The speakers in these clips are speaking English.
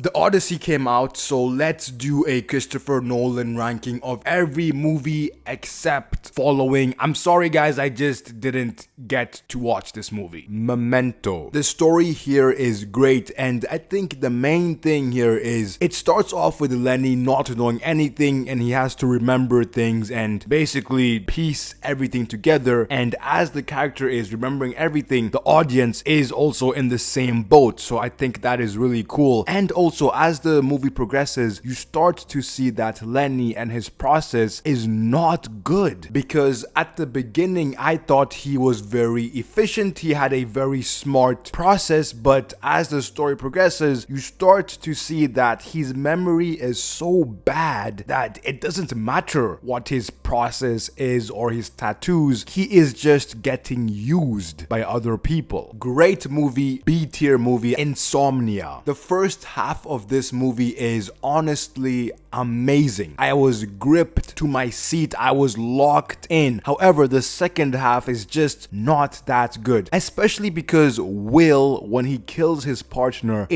The Odyssey came out, so let's do a Christopher Nolan ranking of every movie except following. I'm sorry guys, I just didn't get to watch this movie. Memento. The story here is great, and I think the main thing here is it starts off with Lenny not knowing anything, and he has to remember things and basically piece everything together. And as the character is remembering everything, the audience is also in the same boat. So I think that is really cool. And also, as the movie progresses, you start to see that Lenny and his process is not good, because at the beginning I thought he was very efficient, he had a very smart process, but as the story progresses, you start to see that his memory is so bad that it doesn't matter what his process is or his tattoos, he is just getting used by other people. Great movie, B-tier movie, Insomnia. The first half of this movie is honestly amazing. I was gripped to my seat, I was locked in. However, the second half is just not that good, especially because Will, when he kills his partner,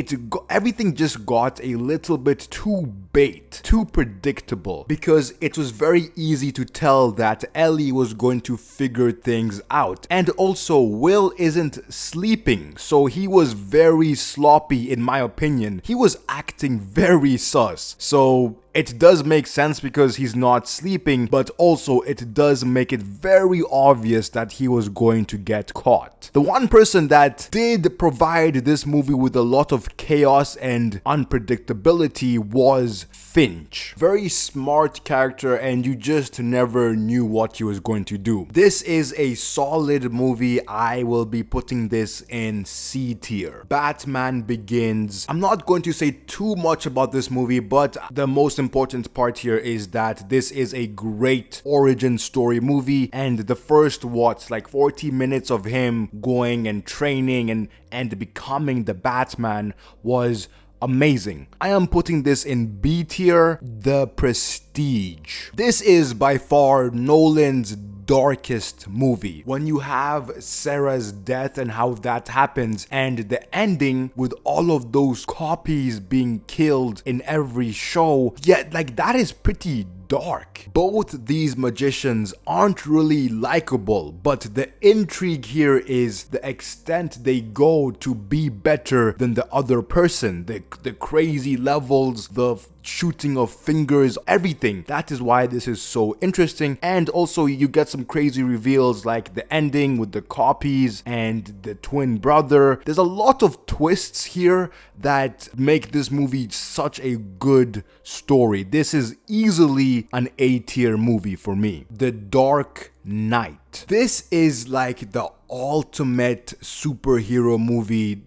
everything just got a little bit too bait, too predictable, because it was very easy to tell that Ellie was going to figure things out. And also, Will isn't sleeping, so he was very sloppy in my opinion. He was acting very sus. So it does make sense because he's not sleeping, but also it does make it very obvious that he was going to get caught. The one person that did provide this movie with a lot of chaos and unpredictability was Finch. Very smart character, and you just never knew what he was going to do. This is a solid movie. I will be putting this in C tier. Batman Begins. I'm not going to say too much about this movie, but the most important part here is that this is a great origin story movie, and the first 40 minutes of him going and training and becoming the Batman was amazing. I am putting this in B tier. The Prestige. This is by far Nolan's darkest movie. When you have Sarah's death and how that happens, and the ending with all of those copies being killed in every show, that is pretty dark. Both these magicians aren't really likable, but the intrigue here is the extent they go to be better than the other person. The crazy levels, the shooting of fingers, everything. That is why this is so interesting. And also you get some crazy reveals like the ending with the copies and the twin brother. There's a lot of twists here that make this movie such a good story. This is easily an A-tier movie for me. The Dark Knight. This is like the ultimate superhero movie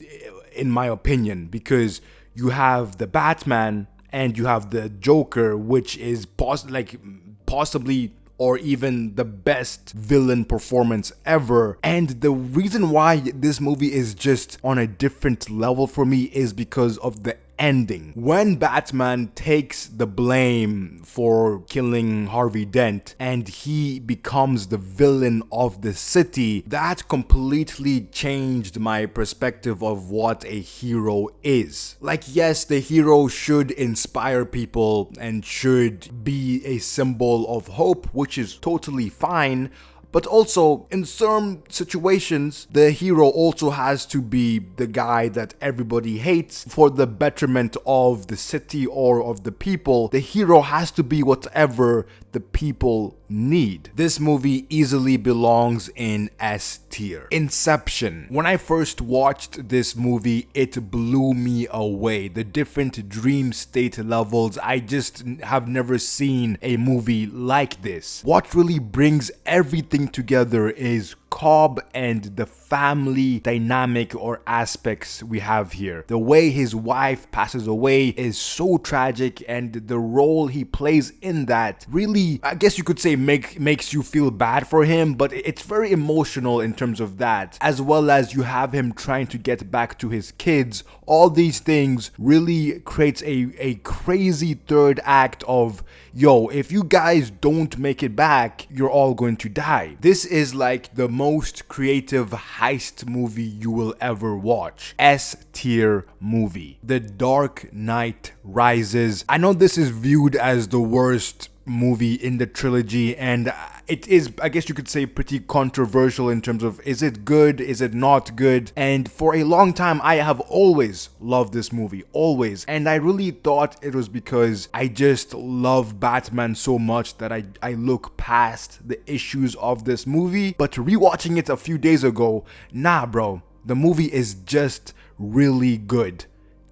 in my opinion, because you have the Batman and you have the Joker, which is possibly or even the best villain performance ever. And the reason why this movie is just on a different level for me is because of the ending. When Batman takes the blame for killing Harvey Dent and he becomes the villain of the city, that completely changed my perspective of what a hero is. Yes, the hero should inspire people and should be a symbol of hope, which is totally fine. But also, in some situations, the hero also has to be the guy that everybody hates for the betterment of the city or of the people. The hero has to be whatever the people need. This movie easily belongs in S tier. Inception. When I first watched this movie, it blew me away. The different dream state levels, I just have never seen a movie like this. What really brings everything together is Cobb and the family dynamic or aspects we have here. The way his wife passes away is so tragic, and the role he plays in that really, I guess you could say, makes you feel bad for him, but it's very emotional in terms of that, as well as you have him trying to get back to his kids. All these things really creates a crazy third act of, yo, if you guys don't make it back, you're all going to die. This is like the most creative heist movie you will ever watch. S tier movie. The Dark Knight Rises. I know this is viewed as the worst movie in the trilogy, and it is, I guess you could say, pretty controversial in terms of, is it good, is it not good? And for a long time I have always loved this movie, always, and I really thought it was because I just love Batman so much that I look past the issues of this movie. But rewatching it a few days ago, nah bro, the movie is just really good.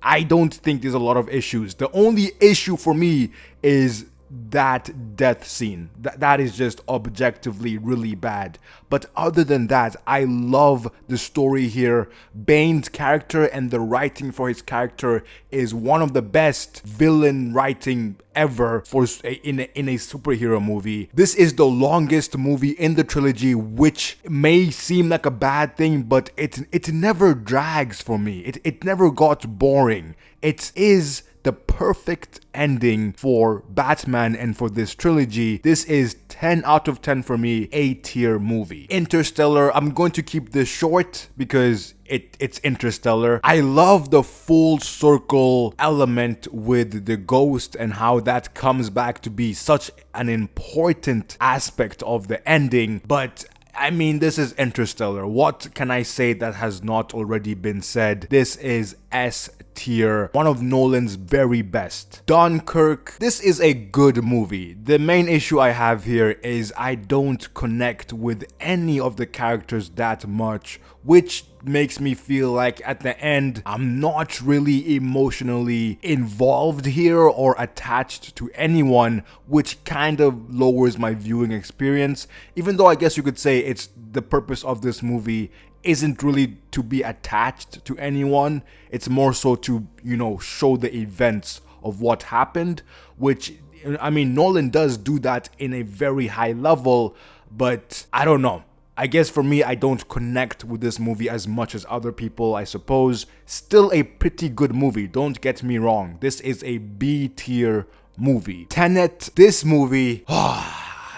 I don't think there's a lot of issues. The only issue for me is that death scene. That is just objectively really bad. But other than that, I love the story here. Bane's character and the writing for his character is one of the best villain writing ever for in a superhero movie. This is the longest movie in the trilogy, which may seem like a bad thing, but it never drags for me. It never got boring. It is the perfect ending for Batman and for this trilogy. This is 10 out of 10 for me, A tier movie. Interstellar, I'm going to keep this short because it's Interstellar. I love the full circle element with the ghost and how that comes back to be such an important aspect of the ending, but I mean, this is Interstellar. What can I say that has not already been said? This is S tier, one of Nolan's very best. Dunkirk, this is a good movie. The main issue I have here is I don't connect with any of the characters that much, which makes me feel like at the end I'm not really emotionally involved here or attached to anyone, which kind of lowers my viewing experience, even though I guess you could say it's the purpose of this movie isn't really to be attached to anyone. It's more so to, you know, show the events of what happened, which, I mean, Nolan does do that in a very high level, but I don't know. I guess for me, I don't connect with this movie as much as other people, I suppose. Still a pretty good movie, don't get me wrong. This is a B tier movie. Tenet, this movie,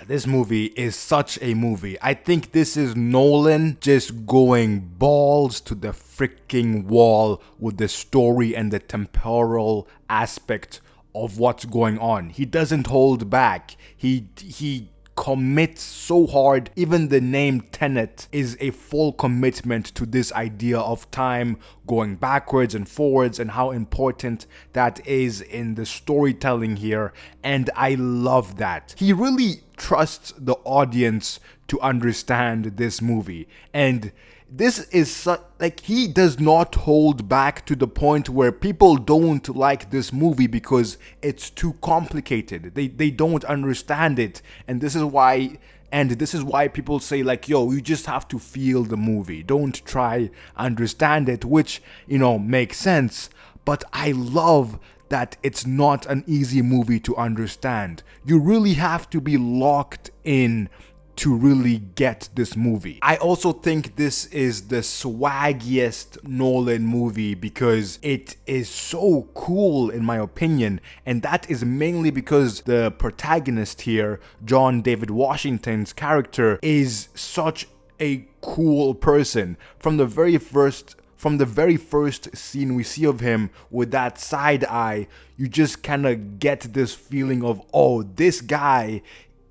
this movie is such a movie. I think this is Nolan just going balls to the freaking wall with the story and the temporal aspect of what's going on. He doesn't hold back. He commits so hard. Even the name Tenet is a full commitment to this idea of time going backwards and forwards and how important that is in the storytelling here, and I love that. He really trusts the audience to understand this movie, and this is like, he does not hold back to the point where people don't like this movie because it's too complicated. They don't understand it, and this is why people say like, yo, you just have to feel the movie, don't try understand it, which, you know, makes sense. But I love that it's not an easy movie to understand. You really have to be locked in to really get this movie. I also think this is the swaggiest Nolan movie because it is so cool in my opinion, and that is mainly because the protagonist here, John David Washington's character, is such a cool person. From the very first scene we see of him with that side eye, you just kind of get this feeling of, oh, this guy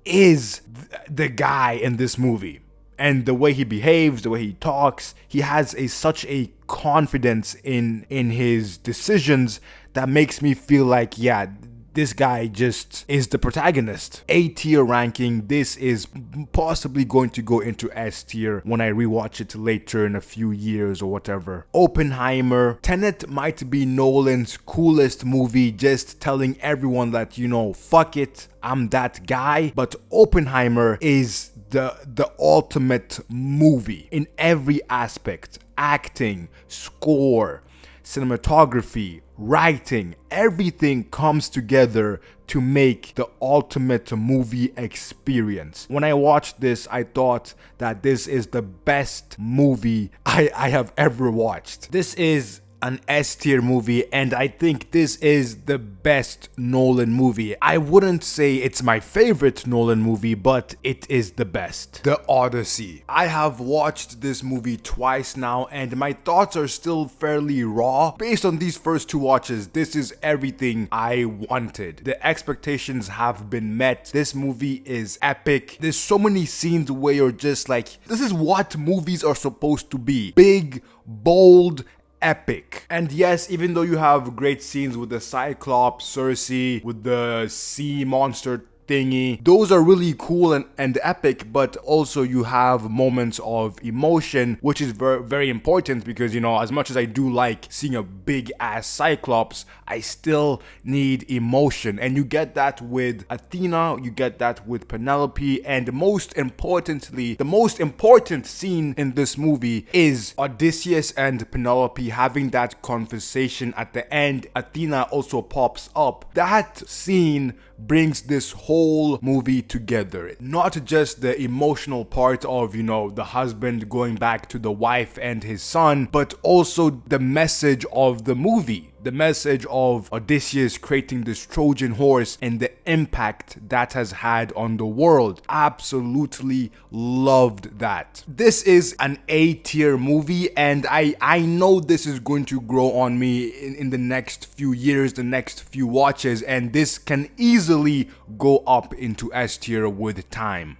is the guy in this movie. And the way he behaves, the way he talks, he has such a confidence in his decisions that makes me feel like, yeah, this guy just is the protagonist. A tier ranking, this is possibly going to go into S tier when I rewatch it later in a few years or whatever. Oppenheimer, Tenet might be Nolan's coolest movie, just telling everyone that, you know, fuck it, I'm that guy. But Oppenheimer is the ultimate movie in every aspect: acting, score, cinematography, writing. Everything comes together to make the ultimate movie experience. When I watched this, I thought that this is the best movie I have ever watched. This is an S tier movie, and I think this is the best Nolan movie. I wouldn't say it's my favorite Nolan movie, but it is the best. The Odyssey. I have watched this movie twice now, and my thoughts are still fairly raw. Based on these first two watches, this is everything I wanted. The expectations have been met. This movie is epic. There's so many scenes where you're just like, this is what movies are supposed to be. Big, bold, epic. And yes, even though you have great scenes with the Cyclops, Cersei, with the sea monster thingy, those are really cool and epic, but also you have moments of emotion, which is very important because, you know, as much as I do like seeing a big ass Cyclops, I still need emotion, and you get that with Athena, you get that with Penelope, and most importantly, the most important scene in this movie is Odysseus and Penelope having that conversation at the end. Athena also pops up. That scene brings this whole movie together. Not just the emotional part of, you know, the husband going back to the wife and his son, but also the message of the movie. The message of Odysseus creating this Trojan horse and the impact that has had on the world. Absolutely loved that. This is an A tier movie, and I know this is going to grow on me in the next few years, the next few watches, and this can easily go up into S tier with time.